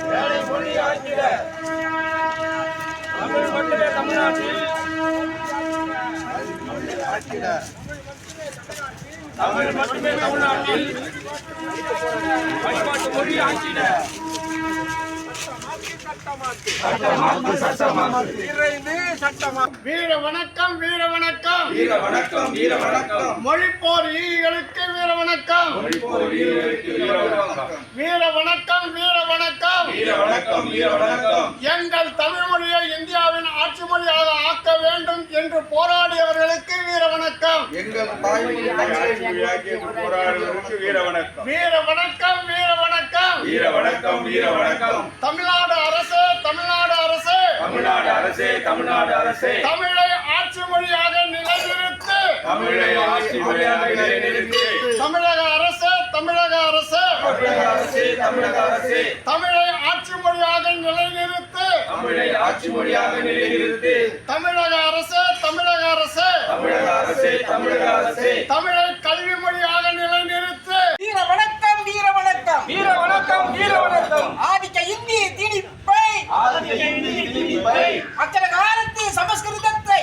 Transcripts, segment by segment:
வேலை மொழி ஆக்கிட தமிழ் மட்டுமே தமிழ்நாட்டில் தமிழ் மட்டுமே தமிழ்நாட்டில் வழிபாட்டு மொழி ஆக்கிட வீர வணக்கம் வீர வணக்கம் வீர வணக்கம் வீர வணக்கம் மொழிப்போர் ஈகளுக்கு வீர வணக்கம் வீர வணக்கம் வீர வணக்கம் வீர வணக்கம் வீர வணக்கம் எங்கள் தமிழ் மொழியை இந்தியாவின் ஆட்சி மொழியாக ஆக்க வேண்டும் என்று போராடியவர்களுக்கு வீர வணக்கம் எங்கள் தாய்மொழியாக்கிய போராடுவதற்கு வீர வணக்கம் வீர வணக்கம் வீர வணக்கம் வீர வணக்கம் வீர வணக்கம் தமிழ்நாடு அரசு தமிழ்நாடு அரசு தமிழ்நாடு அரசே தமிழ்நாடு அரசே தமிழை ஆட்சி மொழியாக நிலைநிறுத்து தமிழை ஆட்சி மொழியாக நிலைநிறுத்தி தமிழக அரசு தமிழக அரசு தமிழக அரசே தமிழக அரசே தமிழை ஆட்சி மொழியாக நிலைநிறுத்து தமிழை ஆட்சி மொழியாக நிலைநிறுத்தி தமிழக அரசு தமிழக அரசு தமிழக அரசே தமிழக அரசே தமிழை கல்வி மொழியாக நிலைநிறுத்து வீர வணக்கம் வீர வணக்கம் வீர வணக்கம் வீர வணக்கம் ஆதிக்க இந்திய திணிப்பை அச்சர காலத்து சமஸ்கிருதத்தை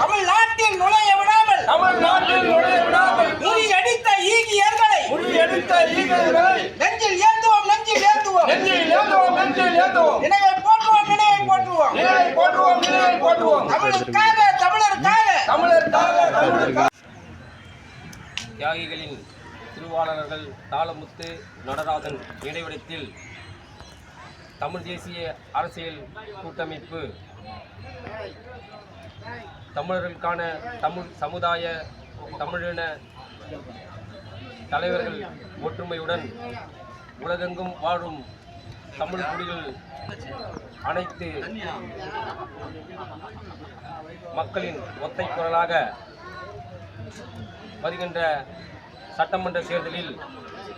தமிழ்நாட்டில் நுழைய விடாமல் முறியடித்த ஈகியர்களை நெஞ்சில் ஏந்துவோம் நெஞ்சில் ஏந்துவோம் நினைவை போற்றுவோம் தமிழருக்காக தியாகிகளின் திருவாளர்கள் தாளமுத்து நடராஜன் நினைவிடத்தில் தமிழ் தேசிய அரசியல் கூட்டமைப்பு தமிழர்களுக்கான தமிழ் சமுதாய தமிழின தலைவர்கள் ஒற்றுமையுடன் உலகெங்கும் வாழும் தமிழ் குடிகள் அனைத்து மக்களின் ஒத்தை குரலாக வருகின்ற சட்டமன்ற தேர்தலில்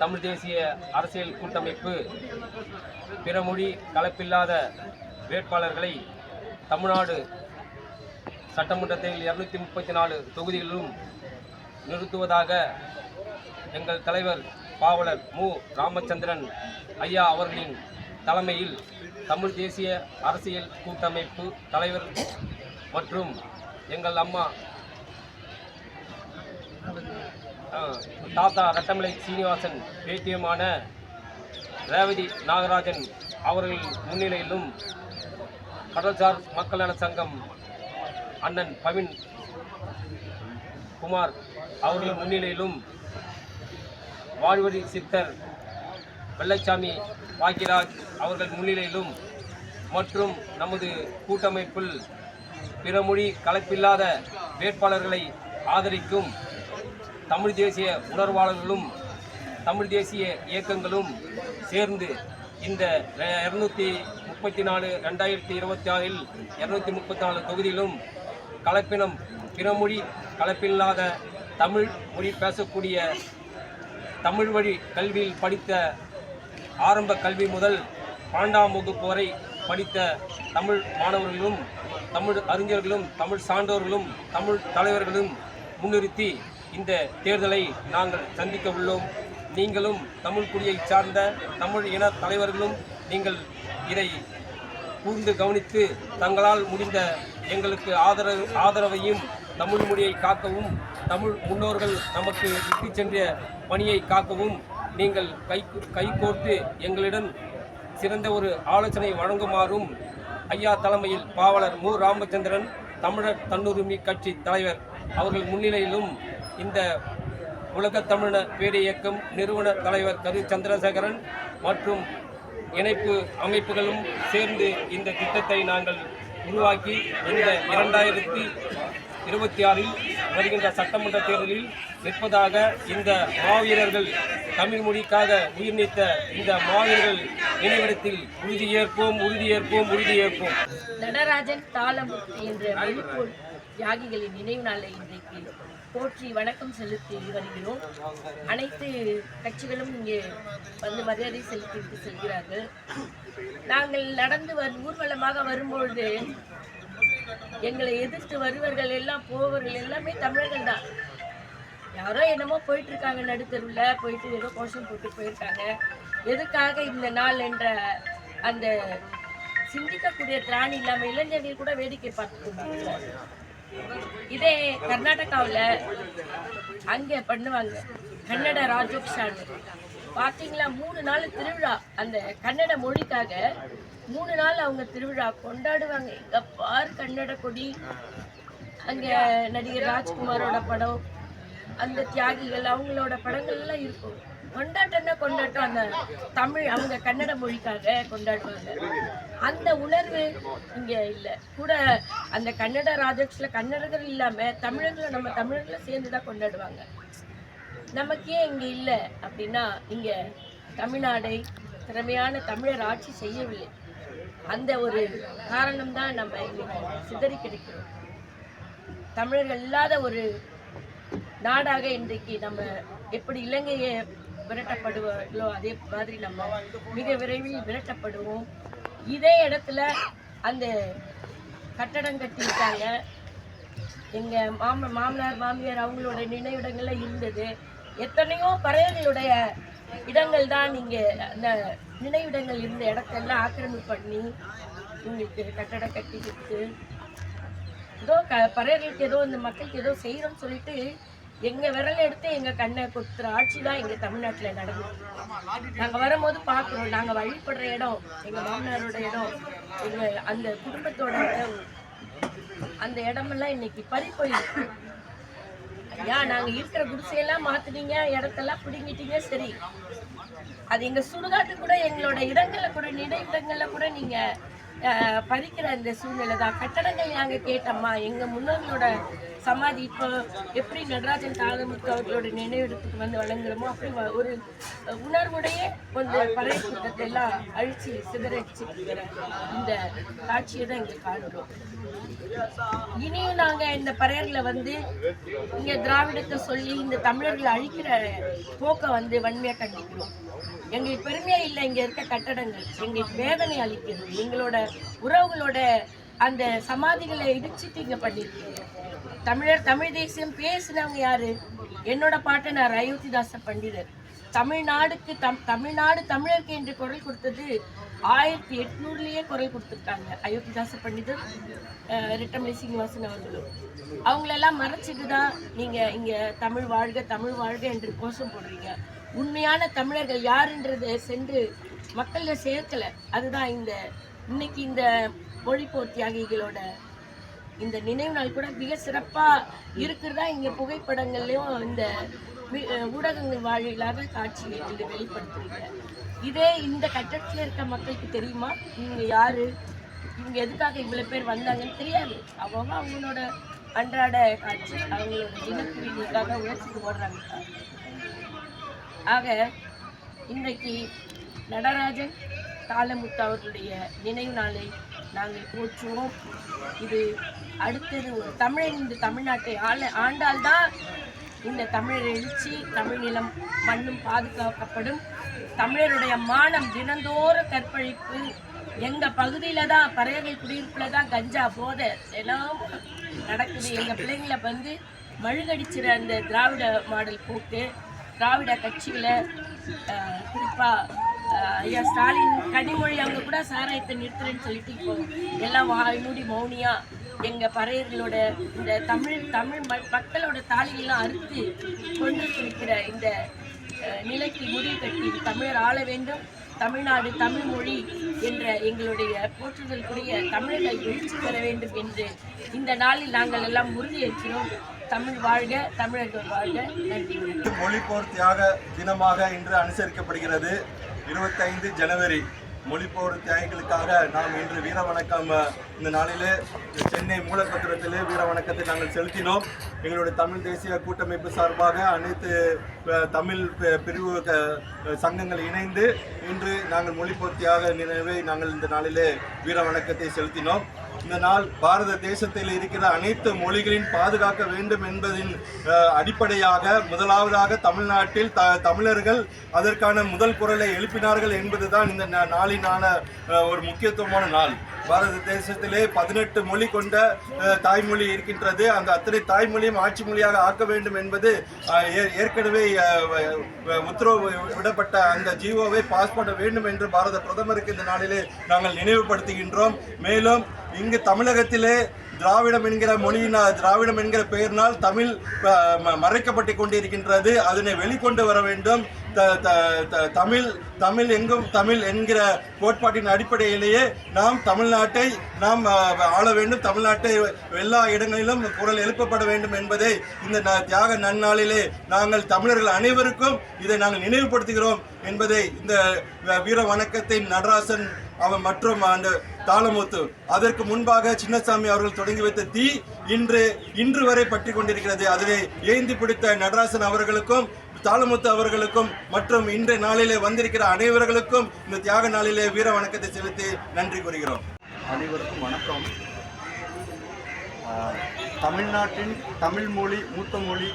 தமிழ் தேசிய அரசியல் கூட்டமைப்பு பிறமொழி கலப்பில்லாத வேட்பாளர்களை தமிழ்நாடு சட்டமன்றத்தில் 234 தொகுதிகளிலும் நிறுத்துவதாக எங்கள் தலைவர் பாவலர் மு ராமச்சந்திரன் ஐயா அவர்களின் தலைமையில் தமிழ் தேசிய அரசியல் கூட்டமைப்பு தலைவர் மற்றும் எங்கள் அம்மா தாத்தா ரட்டமலை சீனிவாசன் பேட்டியமான ரேவதி நாகராஜன் அவர்கள் முன்னிலையிலும் கடல்சார் மக்கள் நல சங்கம் அண்ணன் பவின் குமார் அவர்கள் முன்னிலையிலும் வாழ்வழி சித்தர் வெள்ளைச்சாமி பாக்கியராஜ் அவர்கள் முன்னிலையிலும் மற்றும் நமது கூட்டமைப்பில் பிறமொழி கலப்பில்லாத வேட்பாளர்களை ஆதரிக்கும் தமிழ் தேசிய உணர்வாளர்களும் தமிழ் தேசிய இயக்கங்களும் சேர்ந்து இந்த 2024 234 தொகுதியிலும் கலப்பினம் பிறமொழி கலப்பில்லாத தமிழ் மொழி பேசக்கூடிய தமிழ் வழி கல்வியில் படித்த ஆரம்ப கல்வி முதல் 12ஆம் வகுப்பு வரை படித்த தமிழ் மாணவர்களும் தமிழ் அறிஞர்களும் தமிழ் சான்றோர்களும் தமிழ் தலைவர்களும் முன்னிறுத்தி இந்த தேர்தலை நாங்கள் சந்திக்க உள்ளோம். நீங்களும் தமிழ் குடியை சார்ந்த தமிழ் இன தலைவர்களும் நீங்கள் இதை கூர்ந்து கவனித்து தங்களால் முடிந்த எங்களுக்கு ஆதரவையும் தமிழ் மொழியை காக்கவும் தமிழ் முன்னோர்கள் நமக்கு விட்டு சென்ற பணியை காக்கவும் நீங்கள் கைகோர்த்து எங்களிடம் சிறந்த ஒரு ஆலோசனை வழங்குமாறும் ஐயா தலைமையில் பாவலர் மு ராமச்சந்திரன் தமிழர் தன்னுரிமை கட்சி தலைவர் அவர்கள் முன்னிலையிலும் இந்த உலக தமிழ பேர் இயக்கம் நிறுவன தலைவர் கரு சந்திரசேகரன் மற்றும் இணைப்பு அமைப்புகளும் சேர்ந்து இந்த திட்டத்தை நாங்கள் உருவாக்கி இந்த 2026 வருகின்ற சட்டமன்ற தேர்தலில் நிற்பதாக இந்த மாவீரர்கள் தமிழ் மொழிக்காக உயிர் நீத்த இந்த மாவீரர்கள் நினைவிடத்தில் உறுதியேற்போம். நடராஜன் தாளமுத்து என்ற மொழிப்போர் தியாகிகளின் நினைவு நாளை இன்றைக்கு போற்றி வணக்கம் செலுத்தி வருகிறோம். அனைத்து கட்சிகளும் இங்கே வந்து மரியாதை செலுத்திவிட்டு செல்கிறார்கள். நாங்கள் நடந்து ஊர்வலமாக வரும்பொழுது எங்களை எதிர்த்து வருவர்கள் எல்லாம் போவர்கள் எல்லாமே தமிழர்கள் தான். யாரோ என்னமோ போயிட்டு இருக்காங்க, நடுத்தருவில் போயிட்டு ஏதோ கோஷம் போட்டு போயிருக்காங்க. எதுக்காக இந்த நாள் என்ற அந்த சிந்திக்கக்கூடிய திராணி இல்லாம இளைஞர்கள் கூட வேடிக்கை பார்த்துட்டு. இதே கர்நாடகாவில் அங்கே பண்ணுவாங்க கன்னட ராஜோத்சவம். பார்த்தீங்களா, 3 நாள் திருவிழா. அந்த கன்னட மொழிக்காக 3 நாள் அவங்க திருவிழா கொண்டாடுவாங்க. இங்க பார் கன்னட கொடி, அங்கே நடிகர் ராஜ்குமாரோட படம், அந்த தியாகிகள் அவங்களோட படங்கள்லாம் இருக்கும். கொண்டாட்டம்னா கொண்டாட்டம். அந்த தமிழ் அவங்க கன்னட மொழிக்காக கொண்டாடுவாங்க. அந்த உணர்வு இங்கே இல்லை. கூட அந்த கன்னட ராஜோத்சவத்தில் கன்னடர்கள் இல்லாமல் தமிழர்களை நம்ம தமிழர்களை சேர்ந்து தான் கொண்டாடுவாங்க. நமக்கு ஏன் இங்கே இல்லை அப்படின்னா, இங்கே தமிழ்நாடை திறமையான தமிழர் ஆட்சி செய்யவில்லை. அந்த ஒரு காரணம்தான் நம்ம இன்னைக்கு சிதறி கிடைக்கிறோம். தமிழர்கள் இல்லாத ஒரு நாடாக இன்றைக்கு நம்ம எப்படி இலங்கையை விரட்டப்படுவார்களோ அதே மாதிரி நம்ம மிக விரைவில் விரட்டப்படுவோம். இதே இடத்துல அந்த கட்டடம் கட்டியிருக்காங்க. எங்கள் மாமனார் மாமியார் அவங்களோட நினைவிடங்கள்ல இருந்தது. எத்தனையோ பறையர்களுடைய இடங்கள் தான் இங்கே அந்த நினைவிடங்கள் இருந்த இடத்தெல்லாம் ஆக்கிரமிப்பு பண்ணி உங்களுக்கு கட்டடம் கட்டி கொடுத்து ஏதோ பறையர்களுக்கு ஏதோ இந்த மக்களுக்கு ஏதோ செய்யறோம்னு சொல்லிட்டு எங்கள் விரல் எடுத்து எங்கள் கண்ணை கொடுத்துற ஆட்சி தான் எங்கள் தமிழ்நாட்டில் நடந்தது. நாங்கள் வரும்போது பார்க்குறோம். நாங்கள் வழிபடுற இடம், எங்கள் மாமனாரோட இடம், எங்கள் அந்த குடும்பத்தோட இடம், அந்த இடமெல்லாம் இன்னைக்கு பறி போயிருக்கு. ஐயா, நாங்கள் இருக்கிற குடிசையெல்லாம் மாற்றினீங்க, இடத்தெல்லாம் பிடிங்கிட்டீங்க, சரி. அது எங்கள் சுடுகாட்டு கூட எங்களோட இடங்களில் கூட நினைவிடங்களில் கூட நீங்கள் பறிக்கிற அந்த சூழ்நிலை தான். கட்டடங்கள் நாங்கள் கேட்டோம்மா, எங்கள் முன்னோர்களோட சமாதி இப்போ எப்படி நடராஜன் தாளமுத்து அவர்களோட நினைவிடத்துக்கு வந்து வழங்குறோமோ அப்படி ஒரு உணர்வுடைய கொஞ்சம் பழைய கூட்டத்தை எல்லாம் அழிச்சு சிதறடிச்சு இந்த காட்சியை தான் இங்கே காண்கிறோம். இனியும் நாங்கள் இந்த பறையர்களை வந்து இங்கே திராவிடத்தை சொல்லி இந்த தமிழர்களை அழிக்கிற போக்கை வந்து வன்மையாக கண்டிக்கிறோம். எங்களுக்கு பெருமையாக இல்லை இங்கே இருக்க கட்டடங்கள், எங்களுக்கு வேதனை அளிக்கிறது. எங்களோட உறவுகளோட அந்த சமாதிகளை இடிச்சிட்டு இங்கே பண்ணியிருக்கீங்க. தமிழ் தேசியம் பேசினவங்க யாரு? என்னோட பாட்டனார் அயோத்திதாச பண்டிதர். தமிழ்நாடுக்கு தமிழ்நாடு தமிழருக்கு என்று குரல் கொடுத்தது 1800 குரல் கொடுத்துருக்காங்க. அயோத்திதாச பண்டிதர், ரெட்டமலை சீனிவாசன் அவர்களும். அவங்களெல்லாம் மறைச்சிட்டு தான் நீங்கள் இங்கே தமிழ் வாழ்க என்று கோஷம் போடுறீங்க. உண்மையான தமிழர்கள் யாருன்றதை சென்று மக்களில் சேர்க்கலை. அதுதான் இன்னைக்கு இந்த மொழிப்போர் தியாகிகளோட இந்த நினைவு நாள் கூட மிக சிறப்பாக இருக்கிறதா இங்கே புகைப்படங்கள்லையும் இந்த ஊடகங்கள் வாயிலாக காட்சியை இங்கே வெளிப்படுத்துறீங்க. இதே இந்த கட்டடத்தில் இருக்க மக்களுக்கு தெரியுமா இவங்க யாரு, இவங்க எதுக்காக இவ்வளோ பேர் வந்தாங்கன்னு தெரியாது. அவங்களோட அன்றாட காட்சி, அவங்களோட தினக்குறிகளுக்காக உழைச்சிட்டு போடுறாங்க. ஆக இன்றைக்கு நடராஜன் தாளமுத்து அவர்களுடைய நினைவு நாளை நாங்கள் போற்றுவோம். இது அடுத்தது ஒரு தமிழன் இந்த தமிழ்நாட்டை ஆண்டால்தான் இந்த தமிழர் எழுச்சி, தமிழ் நிலம் மண்ணும் பாதுகாக்கப்படும். தமிழருடைய மானம் தினந்தோறும் கற்பழிப்பு. எங்கள் பகுதியில் தான் பறையர்கள் குடியிருப்பில் தான் கஞ்சா போதை எல்லாம் நடக்குது. எங்கள் பிள்ளைங்களை வந்து மழுகடிச்சிற அந்த திராவிட மாடல் போக்கு, திராவிட கட்சிகளை குறிப்பாக ஐயா ஸ்டாலின் கனிமொழி அவங்க கூட சாராயத்தை நிறுத்துறேன்னு சொல்லிட்டு இப்போ எல்லாம் வாய்மூடி மௌனியா எங்கள் பறையர்களோட இந்த தமிழ் மக்களோட தாலிகள்லாம் அறுத்து கொண்டு கொடுக்கிற இந்த நிலைக்கு முடிவு கட்டி தமிழர் ஆள வேண்டும், தமிழ்நாடு தமிழ் மொழி என்ற எங்களுடைய போற்றுதலுக்குரிய தமிழர்கள் எழுச்சி பெற வேண்டும் என்று இந்த நாளில் நாங்கள் எல்லாம் உறுதியேற்கிறோம். தமிழ் வாழ்க, தமிழர்கள் வாழ்க. நன்றி. மொழிப்போர் தியாக தினமாக இன்று அனுசரிக்கப்படுகிறது. 25 ஜனவரி மொழிப்போர் தியாகிகளுக்காக நாம் இன்று வீர வணக்கம் இந்த நாளிலே சென்னை மூலப்பத்திரத்திலே வீர வணக்கத்தை நாங்கள் செலுத்தினோம். எங்களுடைய தமிழ் தேசிய கூட்டமைப்பு சார்பாக அனைத்து தமிழ் பிரிவு சங்கங்கள் இணைந்து இன்று நாங்கள் மொழிப்போர் தியாக நினைவை நாங்கள் இந்த நாளிலே வீர வணக்கத்தை செலுத்தினோம். இந்த நாள் பாரத தேசத்தில் இருக்கிற அனைத்து மொழிகளின் பாதுகாக்க வேண்டும் என்பதின் அடிப்படையாக முதலாவதாக தமிழ்நாட்டில் தமிழர்கள் அதற்கான முதல் குரலை எழுப்பினார்கள் என்பதுதான் இந்த நாளினான ஒரு முக்கியத்துவமான நாள். பாரத தேசத்திலே 18 மொழி கொண்ட தாய்மொழி இருக்கின்றது. அந்த அத்தனை தாய்மொழியும் ஆட்சி மொழியாக ஆக்க வேண்டும் என்பது ஏற்கனவே உத்தரவு விடப்பட்ட அந்த ஜிஓவை பாஸ் பண்ண வேண்டும் என்று பாரத பிரதமருக்கு இந்த நாளிலே நாங்கள் நினைவுபடுத்துகின்றோம். மேலும் இங்கு தமிழகத்திலே திராவிடம் என்கிற பெயரினால் தமிழ் மறைக்கப்பட்டு கொண்டிருக்கின்றது. அதனை வெளிக்கொண்டு வர வேண்டும். தமிழ் எங்கும் தமிழ் என்கிற கோட்பாட்டின் அடிப்படையிலேயே நாம் தமிழ்நாட்டை நாம் ஆள வேண்டும். தமிழ்நாட்டை எல்லா இடங்களிலும் குரல் எழுப்பப்பட வேண்டும் என்பதை இந்த தியாக நன்னாளிலே நாங்கள் தமிழர்கள் அனைவருக்கும் இதை நாங்கள் நினைவுபடுத்துகிறோம் என்பதை இந்த வீர வணக்கத்தை நடராசன் அவன் மற்றும் அந்த தாளமுத்து அதற்கு முன்பாக சின்னசாமி அவர்கள் தொடங்கி வைத்த தீ இன்று வரை பற்றி கொண்டிருக்கிறது. அதனை ஏந்தி பிடித்த நடராசன் அவர்களுக்கும் தாளமுத்து அவர்களுக்கும் மற்றும் இன்றைய நாளிலே வந்திருக்கிற அனைவர்களுக்கும் இந்த தியாக நாளிலே வீர வணக்கத்தை செலுத்தி நன்றி கூறுகிறோம். அனைவருக்கும் வணக்கம். தமிழ்நாட்டின் தமிழ் மொழி மூத்த மொழி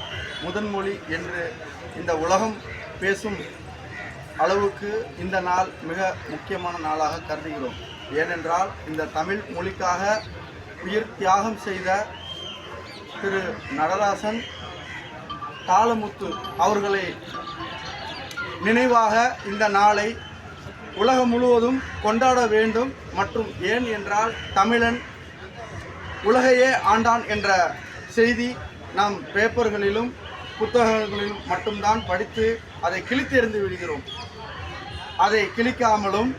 முதன்மொழி என்று இந்த உலகம் பேசும் அளவுக்கு இந்த நாள் மிக முக்கியமான நாளாக கருதுகிறோம். ஏனென்றால் இந்த தமிழ் மொழிக்காக உயிர் தியாகம் செய்த திரு நடராசன் தாளமுத்து அவர்களை நினைவாக இந்த நாளை உலகம் முழுவதும் கொண்டாட வேண்டும். மற்றும் ஏன் என்றால் தமிழன் உலகையே ஆண்டான் என்ற செய்தி நாம் பேப்பர்களிலும் புத்தகங்களிலும் மட்டும்தான் படித்து அதை கிழித்தெறிந்து விடுகிறோம். அதை கிழிக்காமலும்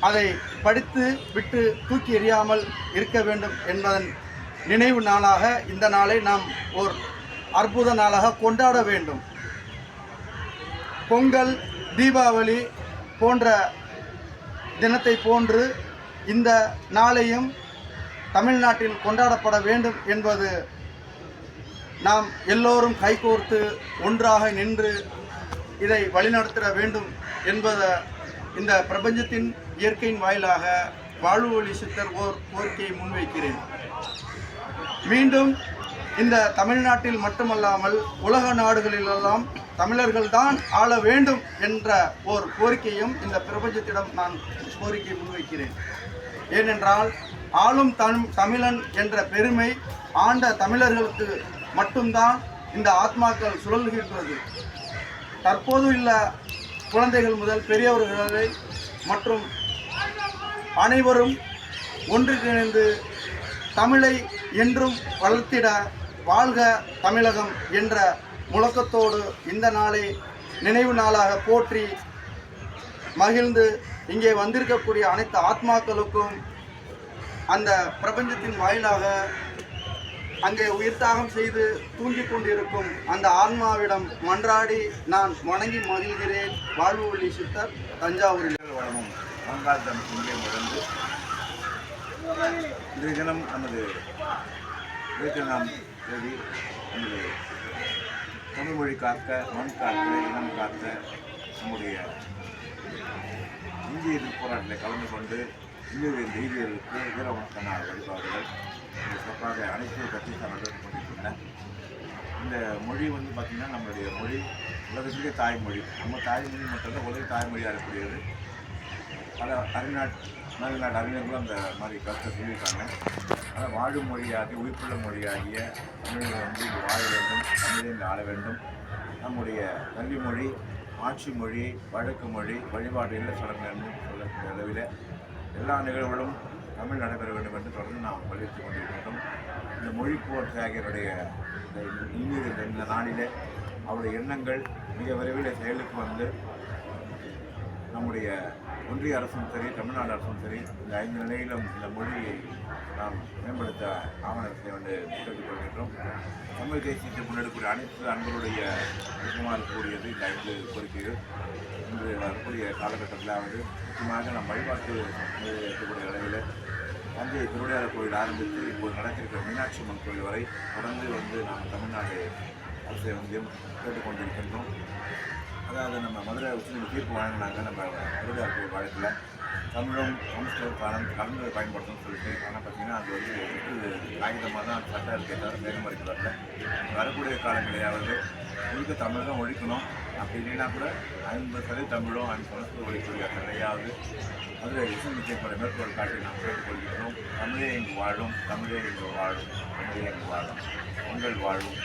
அதை படித்து விட்டு தூக்கி எறியாமல் இருக்க வேண்டும் என்பதன் நினைவு நாளாக இந்த நாளை நாம் ஒரு அற்புத நாளாக கொண்டாட வேண்டும். பொங்கல், தீபாவளி போன்ற தினத்தை போன்று இந்த நாளையும் தமிழ்நாட்டில் கொண்டாடப்பட வேண்டும் என்பது நாம் எல்லோரும் கைகோர்த்து ஒன்றாக நின்று இதை வழிநடத்திட வேண்டும் என்பதை இந்த பிரபஞ்சத்தின் இயற்கையின் வாயிலாக வாழ்வு ஒளி சித்தர் ஓர் கோரிக்கையை முன்வைக்கிறேன். மீண்டும் இந்த தமிழ்நாட்டில் மட்டுமல்லாமல் உலக நாடுகளிலெல்லாம் தமிழர்கள்தான் ஆள வேண்டும் என்ற ஓர் கோரிக்கையும் இந்த பிரபஞ்சத்திடம் நான் கோரிக்கை முன்வைக்கிறேன். ஏனென்றால் ஆளும் தமிழன் என்ற பெருமை ஆண்ட தமிழர்களுக்கு மட்டும்தான் இந்த ஆத்மாக்கள் சுழல்கின்றது. தற்போது உள்ள குழந்தைகள் முதல் பெரியவர்களை மற்றும் அனைவரும் ஒன்றிணைந்து தமிழை என்றும் வளர்த்திட வாழ்க தமிழகம் என்ற முழக்கத்தோடு இந்த நாளை நினைவு நாளாக போற்றி மகிழ்ந்து இங்கே வந்திருக்கக்கூடிய அனைத்து ஆத்மாக்களுக்கும் அந்த பிரபஞ்சத்தின் வாயிலாக அங்கே உயிர்த்தாகம் செய்து தூங்கிக் கொண்டிருக்கும் அந்த ஆன்மாவிடம் மன்றாடி நான் வணங்கி மகிழ்கிறேன். வாழ்வு ஒளி சித்தர், தஞ்சாவூரில். வளமும் பங்காளத்தம் இங்கே முழந்து இன்றைய தினம் நமது நாம் தேடி நமது தமிழ் மொழி காக்க, மண் காக்க, இனம் காக்க நம்முடைய இந்திய போராட்டத்தில் கலந்து கொண்டு இந்திய தெய்வீகர்களுக்கு வீரவணக்க நாள் வழிபாடுகள் சிறப்பாக அனைத்து கட்சி சார்ந்தவர் கொண்டிருக்கின்றன. இந்த மொழி பார்த்திங்கன்னா நம்மளுடைய மொழி உலகத்துக்கே தாய்மொழி. நம்ம தாய்மொழி மட்டும்தான் உலக தாய்மொழியாக இருக்கக்கூடியது. பல மேல்நாட்டு அறிஞர்களும் அந்த மாதிரி கருத்தை சொல்லியிருக்காங்க. ஆனால் வாழும் மொழியாகிய உயிர்ப்புள்ள மொழியாகிய தமிழை இங்கு வாழ வேண்டும், தமிழை ஆள வேண்டும். நம்முடைய கல்வி மொழி, ஆட்சி மொழி, வழக்கு மொழி, வழிபாடுகளில் சொல்லக்கூடிய அளவில் எல்லா நிகழ்வுகளும் தமிழ் நடைபெற வேண்டும் என்று தொடர்ந்து நாம் வலியுறுத்தி கொண்டிருக்கின்றோம். இந்த மொழிப்போர் தியாகியருடைய இந்த நாளிலே அவருடைய எண்ணங்கள் மிக விரைவில் செயலுக்கு வந்து நம்முடைய ஒன்றிய அரசும் சரி, தமிழ்நாடு அரசும் சரி, இந்த 5 நிலையிலும் இந்த மொழியை நாம் மேம்படுத்த ஆவணத்தை கேட்டுக்கொள்கின்றோம். தமிழ் தேசியத்தை முன்னெடுக்கக்கூடிய அனைத்து அன்பர்களுடைய முக்கியமாக இருக்கக்கூடியது இந்த 5 கோரிக்கைகள். இன்று வரக்கூடிய காலகட்டத்திலாவது முக்கியமாக நாம் வழிபாட்டு இருக்கக்கூடிய அளவில் தஞ்சை திருவிளையாடல் கோயில் ஆரம்பித்து இப்போது நடத்திருக்கிற மீனாட்சி அம்மன் கோயில் வரை தொடர்ந்து நாம் தமிழ்நாடு அரசை கேட்டுக்கொண்டிருக்கின்றோம். அதாவது நம்ம மதுரை உச்சநீதிமன்ற தீர்ப்பு வழங்கினாங்க. நம்ம திருவிளையாடல் கோயில் வழக்கில் தமிழும் சமஸ்கிருதம் கலந்து பயன்படுத்தணும்னு சொல்லிட்டு. ஆனால் பார்த்திங்கன்னா பார்த்தீங்கன்னா அது வந்து காகிதமாக தான் சட்டம் இருக்கே தவிர நடைமுறைக்கு வரல. வரக்கூடிய காலங்களையாவது முழுக்க தமிழ் தான் ஒழிக்கணும். அப்படி இல்லைன்னா கூட 50% தமிழும் 50% ஒழிக்கக்கூடிய நிலையாவது அதில் இசைமிச்சைப்பட மேற்கோள் காட்டி நாம் கேட்டுக்கொள்கிறோம். தமிழே இங்கு வாழும், தமிழே இங்கு வாழும், தமிழே இங்கு வாழும், உங்கள் வாழும்.